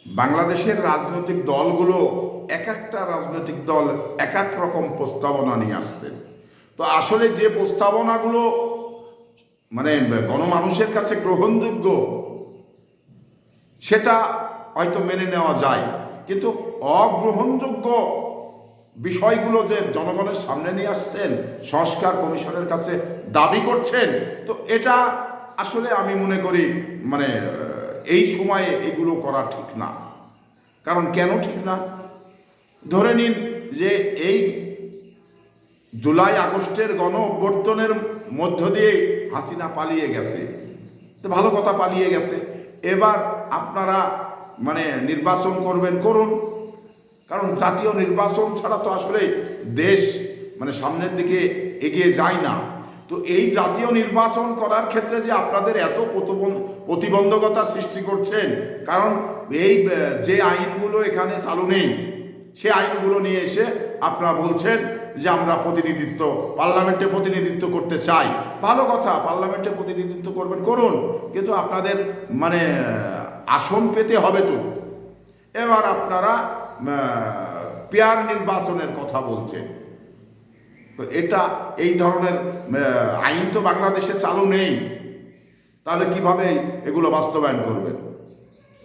বাংলাদেশের রাজনৈতিক দলগুলো এক একটা রাজনৈতিক দল এক এক রকম প্রস্তাবনা নিয়ে আসতেন। তো আসলে যে প্রস্তাবনাগুলো মানে গণমানুষের কাছে গ্রহণযোগ্য সেটা হয়তো মেনে নেওয়া যায়, কিন্তু অগ্রহণযোগ্য বিষয়গুলো যে জনগণের সামনে নিয়ে আসছেন, সংস্কার কমিশনের কাছে দাবি করছেন, তো এটা আসলে আমি মনে করি মানে এই সময়ে এগুলো করা ঠিক না। কারণ কেন ঠিক না? ধরে নিন যে এই জুলাই আগস্টের গণ অভ্যর্থনের মধ্য দিয়ে হাসিনা পালিয়ে গেছে, তো ভালো কথা, পালিয়ে গেছে। এবার আপনারা মানে নির্বাচন করবেন, করুন, কারণ জাতীয় নির্বাচন ছাড়া তো আসলে দেশ মানে সামনের দিকে এগিয়ে যায় না। তো এই জাতীয় নির্বাচন করার ক্ষেত্রে যে আপনাদের এত প্রতিবন্ধকতা সৃষ্টি করছেন, কারণ এই যে আইনগুলো এখানে চালু নেই সে আইনগুলো নিয়ে এসে আপনারা বলছেন যে আমরা প্রতিনিধিত্ব, পার্লামেন্টে প্রতিনিধিত্ব করতে চাই। ভালো কথা, পার্লামেন্টে প্রতিনিধিত্ব করবেন, করুন, কিন্তু আপনাদের মানে আসন পেতে হবে তো। এবার আপনারা পেয়ার নির্বাচনের কথা বলছেন, তো এটা এই ধরনের আইন তো বাংলাদেশে চালু নেই, তাহলে কিভাবে এগুলো বাস্তবায়ন করবে?